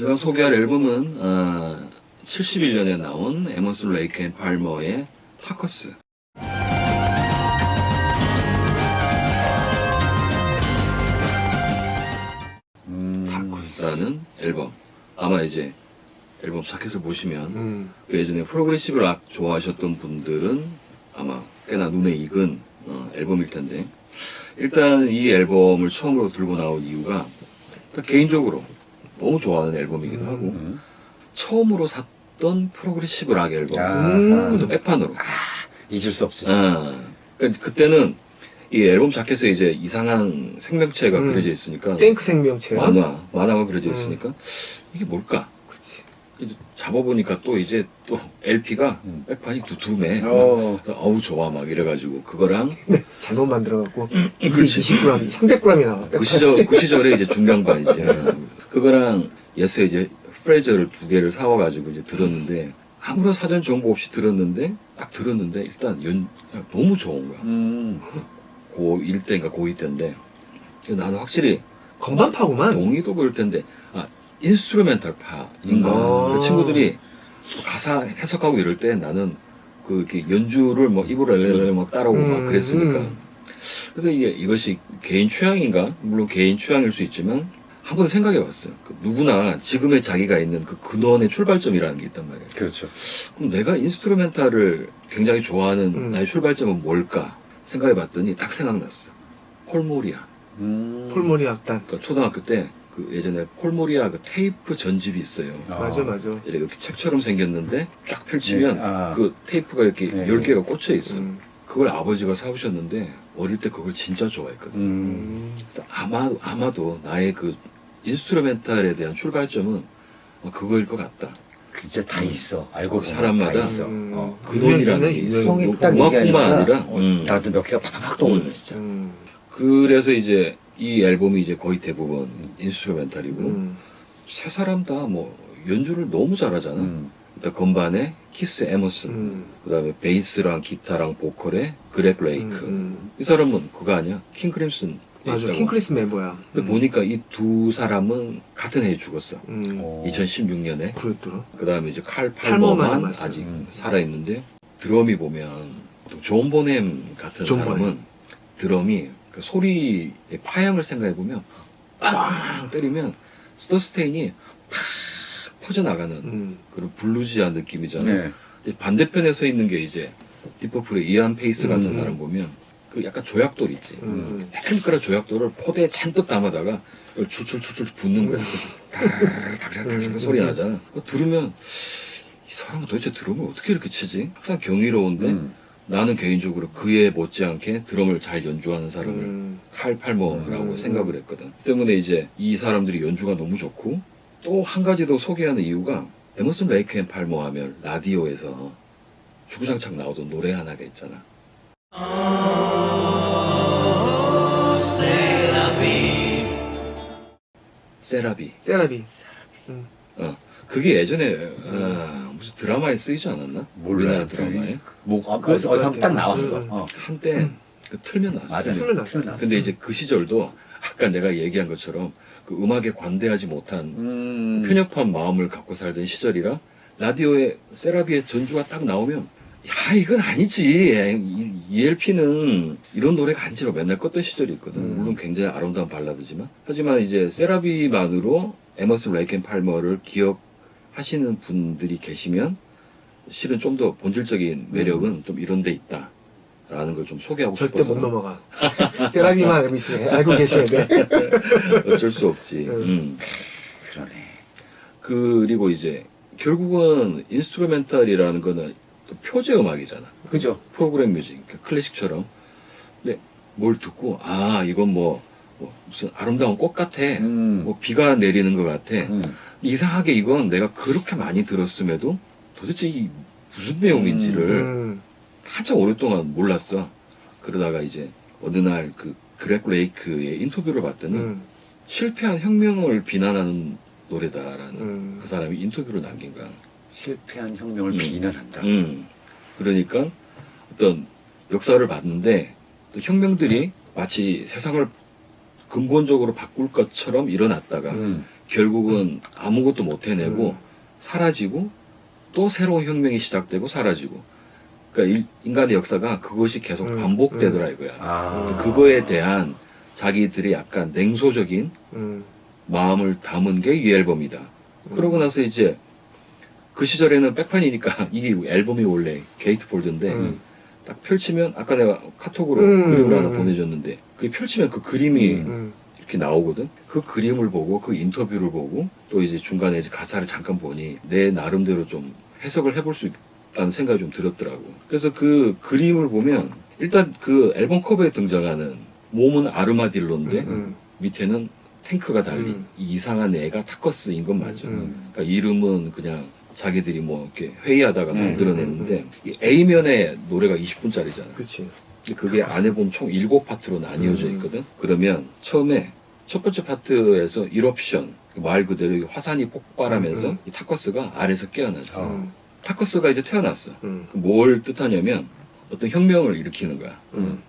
제가 소개할 앨범은 71년에 나온 에머슨 레이크 앤 팔머의 타커스. 타커스라는 앨범. 아마 이제 앨범 자켓을 보시면 그 예전에 프로그레시브 락 좋아하셨던 분들은 아마 꽤나 눈에 익은 앨범일 텐데, 일단 이 앨범을 처음으로 들고 나온 이유가 개인적으로 너무 좋아하는 앨범이기도 하고 처음으로 샀던 프로그레시브 락 앨범, 그것도 백판으로. 잊을 수 없지. 그때는 이 앨범 자켓에 이제 이상한 생명체가 그려져 있으니까, 땡크 생명체 만화가 그려져 있으니까 이게 뭘까? 그치. 잡아보니까 또 이제 또 LP가 백판이 두툼해. 그래서 어우 좋아 막 이래가지고 그거랑 잘못 만들어갖고 그렇지. 20g, 300g이 나와. 그 시절에 이제 중량반이지. 그거랑 예스의 이제 프레저를 2개를 사와가지고 이제 들었는데, 아무런 사전 정보 없이 들었는데, 딱 들었는데 일단 그냥 너무 좋은 거야. 고1 때인가 고2 때인데, 나는 확실히 건반파구만. 동의도 그럴 텐데, 인스트루멘탈 파인가. 그 친구들이 가사 해석하고 이럴 때 나는 이렇게 연주를 뭐 입으로 렐렐렐 막 따라오고 막 그랬으니까. 그래서 이것이 개인 취향인가? 물론 개인 취향일 수 있지만, 한번 생각해 봤어요. 누구나 지금의 자기가 있는 그 근원의 출발점이라는 게 있단 말이에요. 그렇죠. 그럼 내가 인스트루멘탈을 굉장히 좋아하는 나의 출발점은 뭘까? 생각해 봤더니 딱 생각났어요. 폴모리아. 폴모리 악단. 그러니까 초등학교 때 예전에 폴모리아 테이프 전집이 있어요. 맞아. 이렇게 책처럼 생겼는데 쫙 펼치면 그 테이프가 이렇게 10개가 꽂혀 있어. 그걸 아버지가 사오셨는데 어릴 때 그걸 진짜 좋아했거든. 그래서 아마도 나의 그 인스트루멘탈에 대한 출발점은 그거일 것 같다. 진짜 다 있어. 알고 보면 사람마다 다 있어. 근원이라는 게 있어. 형이 딱 음악뿐만 얘기하니까 아니라 나도 몇 개가 팍팍 떠오르네 진짜. 그래서 이제 이 앨범이 이제 거의 대부분 인스트루멘탈이고 세 사람 다 뭐 연주를 너무 잘하잖아. 일단 건반에 키스 에머슨, 그다음에 베이스랑 기타랑 보컬에 그렉 레이크. 이 사람은 그거 아니야? 킹 크림슨. 맞아. 킹 크림슨 멤버야. 근데 보니까 이 두 사람은 같은 해에 죽었어. 2016년에. 그랬더라. 그다음에 이제 칼 팔머만 팔머만 남았어. 아직 살아 있는데, 드럼이 보면 또 존 보넴 같은 존 사람은 보넴. 드럼이 그 소리의 파형을 생각해 보면 빵 때리면 서스테인이 팍 퍼져나가는 그런 블루지한 느낌이잖아. 네. 근데 반대편에 서 있는 게 이제 디퍼플의 이안 페이스 같은 사람 보면 그 약간 조약돌 있지. 테크니컬한 조약돌을 포대에 잔뜩 담아다가 이걸 줄줄줄줄 붓는 거야. 다르르르르 소리 나잖아. 그거 들으면 이 사람은 도대체 드럼을 어떻게 이렇게 치지? 항상 경이로운데 나는 개인적으로 그에 못지않게 드럼을 잘 연주하는 사람을 칼 팔머라고 생각을 했거든. 그 때문에 이제 이 사람들이 연주가 너무 좋고, 또 한 가지 더 소개하는 이유가 에머슨 레이크 앤 팔머 하면 라디오에서 주구장창 나오던 노래 하나가 있잖아. 세라비. 그게 예전에 무슨 드라마에 쓰이지 않았나? 우리나라 드라마에. 어디서 한번 딱 나왔어. 한때 틀면 나왔어. 맞아. 틀면 나왔어. 근데 이제 그 시절도 아까 내가 얘기한 것처럼 그 음악에 관대하지 못한 편협한 마음을 갖고 살던 시절이라, 라디오에 세라비의 전주가 딱 나오면 야 이건 아니지, 이 LP는 이런 노래가 아니지라고 맨날 껐던 시절이 있거든. 물론 굉장히 아름다운 발라드지만. 하지만 이제 세라비만으로 에머슨 레이크 앤 팔머를 기억하시는 분들이 계시면 실은 좀 더 본질적인 매력은 좀 이런 데 있다 라는 걸 좀 소개하고 절대 싶어서. 못 넘어가. 세라비만 알고 계셔야 돼. 어쩔 수 없지. 그러네. 그리고 이제 결국은 인스트루멘탈이라는 거는 또 표제 음악이잖아. 그죠. 프로그램 뮤직, 클래식처럼. 근데 뭘 듣고 이건 뭐 무슨 아름다운 꽃 같아. 뭐 비가 내리는 것 같아. 이상하게 이건 내가 그렇게 많이 들었음에도 도대체 이 무슨 내용인지를 한참 오랫동안 몰랐어. 그러다가 이제 어느 날 그 그렉 레이크의 인터뷰를 봤더니 실패한 혁명을 비난하는 노래다라는 그 사람이 인터뷰를 남긴 거야. 실패한 혁명을 비난한다. 그러니까 어떤 역사를 봤는데 또 혁명들이 마치 세상을 근본적으로 바꿀 것처럼 일어났다가 결국은 아무것도 못 해내고 사라지고 또 새로운 혁명이 시작되고 사라지고 그러니까 인간의 역사가 그것이 계속 반복되더라 이거야. 아. 그거에 대한 자기들의 약간 냉소적인 마음을 담은 게 이 앨범이다. 그러고 나서 이제 그 시절에는 백판이니까 이게 앨범이 원래 게이트폴드인데 딱 펼치면 아까 내가 카톡으로 그림을 하나 보내줬는데 그게 펼치면 그 그림이 이렇게 나오거든. 그 그림을 보고 그 인터뷰를 보고 또 이제 중간에 이제 가사를 잠깐 보니 내 나름대로 좀 해석을 해볼 수 있다는 생각이 좀 들었더라고. 그래서 그 그림을 보면 일단 그 앨범 커버에 등장하는 몸은 아르마딜로인데 밑에는 탱크가 달린 이 이상한 애가 타커스인 건 맞아. 그러니까 이름은 그냥 자기들이 뭐 이렇게 회의하다가 만들어냈는데 이 A면의 노래가 20분짜리잖아. 그치. 그게 안에 보면 총 7파트로 나뉘어져 있거든. 그러면 처음에 첫 번째 파트에서 이럽션 말 그대로 화산이 폭발하면서 이 타커스가 아래에서 깨어나지. 타커스가 이제 태어났어. 뭘 뜻하냐면 어떤 혁명을 일으키는 거야.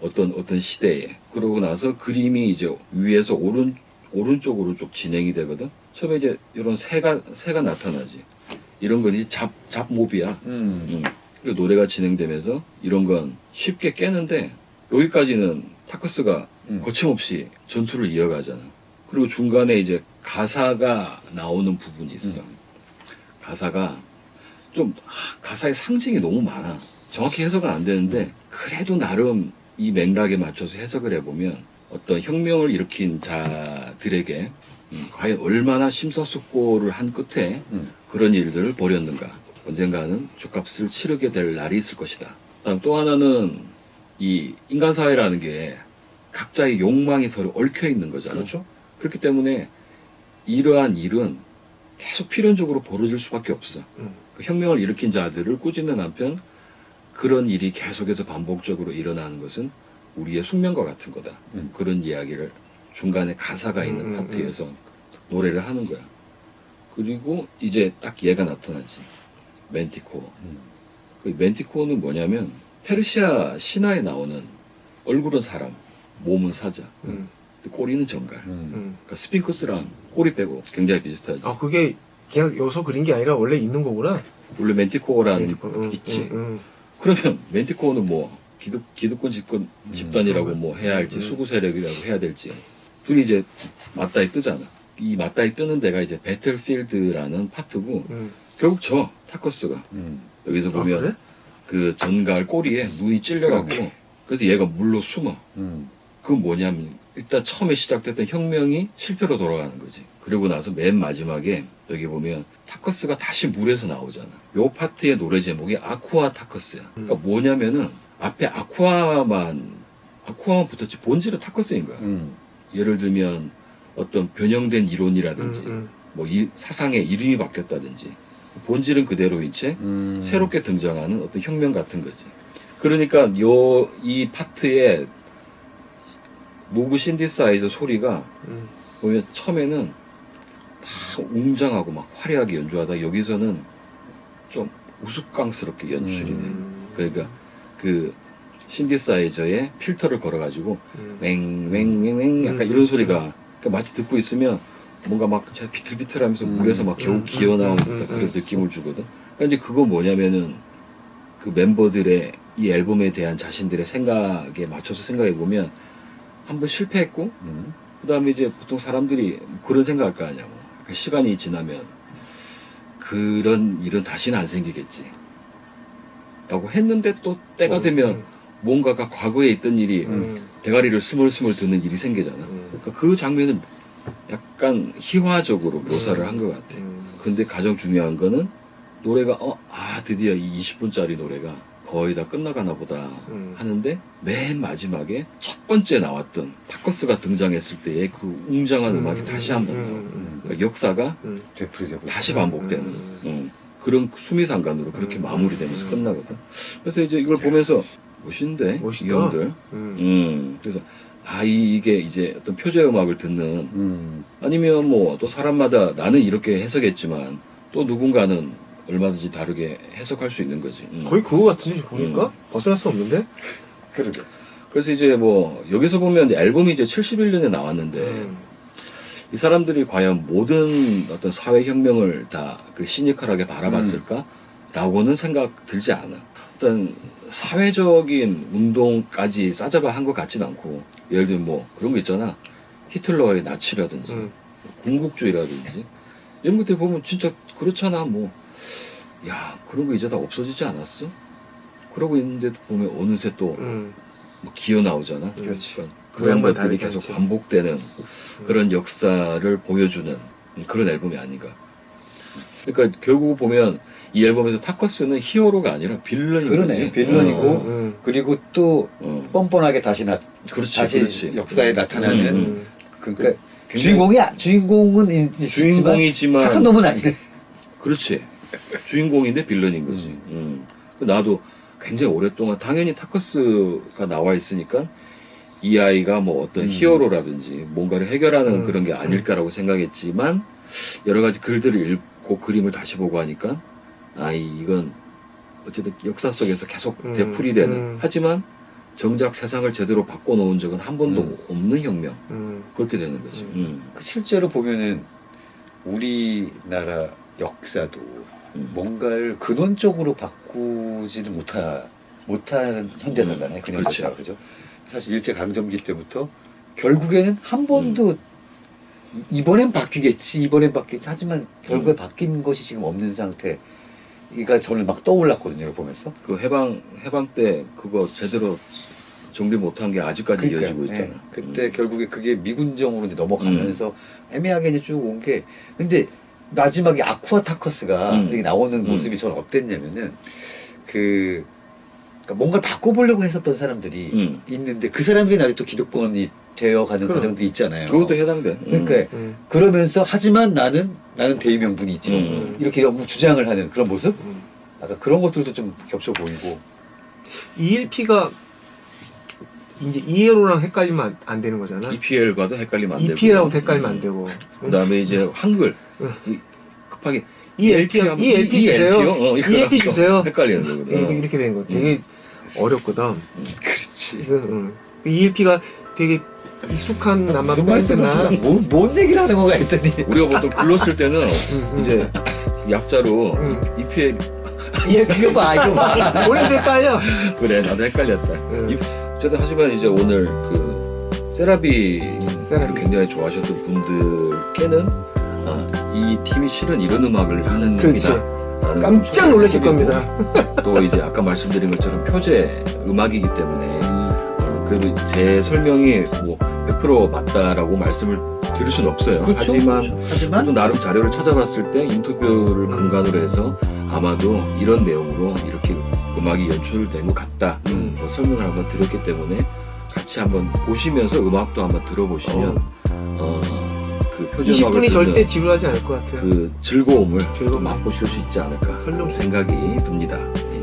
어떤 시대에. 그러고 나서 그림이 이제 위에서 오른쪽으로 쭉 진행이 되거든. 처음에 이제 이런 새가 나타나지. 이런 건 이제 잡몹이야. 그리고 노래가 진행되면서 이런 건 쉽게 깨는데 여기까지는 타커스가 거침없이 전투를 이어가잖아. 그리고 중간에 이제 가사가 나오는 부분이 있어. 가사가 가사의 상징이 너무 많아. 정확히 해석은 안 되는데 그래도 나름 이 맥락에 맞춰서 해석을 해보면 어떤 혁명을 일으킨 자들에게 과연 얼마나 심사숙고를 한 끝에 그런 일들을 벌였는가. 언젠가는 죗값을 치르게 될 날이 있을 것이다. 그다음 또 하나는 이 인간 사회라는 게 각자의 욕망이 서로 얽혀 있는 거잖아. 그렇죠. 그렇기 때문에 이러한 일은 계속 필연적으로 벌어질 수밖에 없어. 그 혁명을 일으킨 자들을 꾸짖는 한편 그런 일이 계속해서 반복적으로 일어나는 것은 우리의 숙명과 같은 거다. 그런 이야기를 중간에 가사가 있는 파트에서 노래를 하는 거야. 그리고 이제 딱 얘가 나타나지. 멘티코어. 그 멘티코어는 뭐냐면 페르시아 신화에 나오는 얼굴은 사람, 몸은 사자, 꼬리는 정갈. 그러니까 스핑크스랑 꼬리 빼고 굉장히 비슷하지. 아, 그게 그냥 여기서 그린 게 아니라 원래 있는 거구나. 원래 멘티코어라는 멘티코어, 있지. 그러면 멘티코어는 뭐 기득권 집단이라고 뭐 해야 할지 수구 세력이라고 해야 될지 둘이 이제 맞다이 뜨잖아. 이 맞다이 뜨는 데가 이제 배틀필드라는 파트고 결국 저 타커스가 여기서 보면 그래? 그 전갈 꼬리에 눈이 찔려갖고 그래서 얘가 물로 숨어. 그건 뭐냐면 일단 처음에 시작됐던 혁명이 실패로 돌아가는 거지. 그리고 나서 맨 마지막에 여기 보면 타커스가 다시 물에서 나오잖아. 요 파트의 노래 제목이 아쿠아 타커스야. 그러니까 뭐냐면은 앞에 아쿠아만 붙었지 본질은 타커스인 거야. 예를 들면 어떤 변형된 이론이라든지 뭐 사상의 이름이 바뀌었다든지 본질은 그대로인 채 새롭게 등장하는 어떤 혁명 같은 거지. 그러니까 이 파트의 무브 신디사이저 소리가 보면 처음에는 막 웅장하고 막 화려하게 연주하다 여기서는 좀 우스꽝스럽게 연출이 돼. 그러니까 그 신디사이저에 필터를 걸어가지고 맹맹맹맹 약간 이런 소리가 그러니까 마치 듣고 있으면 뭔가 막 비틀비틀하면서 물에서 막 겨우 기어나온 그런 느낌을 주거든. 그러니까 이제 그거 뭐냐면은 그 멤버들의 이 앨범에 대한 자신들의 생각에 맞춰서 생각해 보면 한번 실패했고 그 다음에 이제 보통 사람들이 그런 생각할 거 아니야. 뭐. 시간이 지나면 그런 일은 다시는 안 생기겠지 라고 했는데 또 때가 되면 뭔가가 과거에 있던 일이 대가리를 스멀스멀 드는 일이 생기잖아. 그러니까 그 장면을 약간 희화적으로 묘사를 한 것 같아. 근데 가장 중요한 거는 노래가 드디어 이 20분짜리 노래가 거의 다 끝나가나 보다 하는데 맨 마지막에 첫 번째 나왔던 타커스가 등장했을 때의 그 웅장한 음악이 다시 한번 나와. 그러니까 역사가 되풀이되고 다시 반복되는 그런 수미상관으로 그렇게 마무리되면서 끝나거든. 그래서 이제 이걸 보면서 멋있는데 멋있다. 이 형들. 그래서 이게 이제 어떤 표제 음악을 듣는 아니면 뭐 또 사람마다 나는 이렇게 해석했지만 또 누군가는 얼마든지 다르게 해석할 수 있는 거지. 거의 그거 같은데 보니까 벗어날 수 없는데. 그러게. 그래서 이제 뭐 여기서 보면 앨범이 이제 71년에 나왔는데 이 사람들이 과연 모든 어떤 사회혁명을 다 그 시니컬하게 바라봤을까라고는 생각 들지 않아. 어떤 사회적인 운동까지 싸잡아 한 것 같진 않고, 예를 들면 뭐 그런 거 있잖아. 히틀러의 나치라든지 군국주의라든지 이런 것들 보면 진짜 그렇잖아. 뭐 야, 그런 거 이제 다 없어지지 않았어? 그러고 있는데도 보면 어느새 또 뭐 기어 나오잖아. 그렇지. 그러니까 그런 모양만 것들이 다르게 계속 하지. 반복되는 그런 역사를 보여주는 그런 앨범이 아닌가. 그러니까 결국 보면 이 앨범에서 타커스는 히어로가 아니라 빌런인 그러네. 거지. 빌런이고 그리고 또 뻔뻔하게 다시 그렇지, 다시 그렇지. 역사에 나타나는 그러니까 굉장히 주인공은 주인공이지만 착한 놈은 아니네. 그렇지. 주인공인데 빌런인 거지. 나도 굉장히 오랫동안 당연히 타커스가 나와 있으니까 이 아이가 뭐 어떤 히어로라든지 뭔가를 해결하는 그런 게 아닐까라고 생각했지만 여러 가지 글들을 읽고 그림을 다시 보고 하니까 이건 어쨌든 역사 속에서 계속 되풀이되는 하지만 정작 세상을 제대로 바꿔놓은 적은 한 번도 없는 혁명 그렇게 되는 거지. 실제로 보면은 우리나라 역사도 뭔가를 근원적으로 바꾸지는 못하는 현대사잖아요. 그냥 그렇죠. 역사, 그죠? 사실 일제 강점기 때부터 결국에는 한 번도 이번엔 바뀌겠지 하지만 결국에 바뀐 것이 지금 없는 상태가 저는 막 떠올랐거든요. 이거 보면서. 그 해방 때 그거 제대로 정리 못한 게 아직까지 이어지고 있잖아. 네. 그때 결국에 그게 미군정으로 이제 넘어가면서 애매하게 이제 쭉 온 게 근데 마지막에 아쿠아 타커스가 이렇게 나오는 모습이 저는 어땠냐면은 그러니까 뭔가를 바꿔보려고 했었던 사람들이 있는데 그 사람들이 나중에 또 기득권이 되어가는 과정들이 있잖아요. 그것도 해당돼. 그러니까 그러면서 하지만 나는 대의명분이 있죠. 이렇게 너무 주장을 하는 그런 모습? 아까 그런 것들도 좀 겹쳐 보이고. ELP가 이제 ELO랑 헷갈리면 안 되는 거잖아. EPL과도 헷갈리면 안 되고. EPL하고도 헷갈리면 안 되고. 그다음에 이제 한글 급하게 ELP 주세요. ELP 주세요. 헷갈리는 거거든. 이렇게 되는 거 되게 어렵거든. 그렇지. ELP가 되게 익숙한 아마 무슨 말씀을 밴드나 뭔 얘기를 하는 건가 했더니 우리가 보통 글로 쓸 때는 이제 약자로 EPL 이거 봐. 오래도 헷갈려. 그래 나도 헷갈렸다. 어쨌든 하지만 이제 오늘 그 세라비를 굉장히 좋아하셨던 분들께는 이 팀이 실은 이런 음악을 하는 그렇지. 팀이다. 깜짝 놀라실 겁니다. 또 이제 아까 말씀드린 것처럼 표제 음악이기 때문에 그래도 제 설명이 뭐 100% 맞다라고 말씀을 드릴 수는 없어요. 그렇죠. 하지만 또 나름 자료를 찾아봤을 때 인터뷰를 근간으로 해서 아마도 이런 내용으로 이렇게 음악이 연출된 것 같다. 뭐 설명을 한번 드렸기 때문에 같이 한번 보시면서 음악도 한번 들어보시면 그 표준 음악을 20분이 절대 듣는 지루하지 않을 것 같아요. 그 즐거움을 맛보실 수 있지 않을까 설명 생각이 듭니다. 예.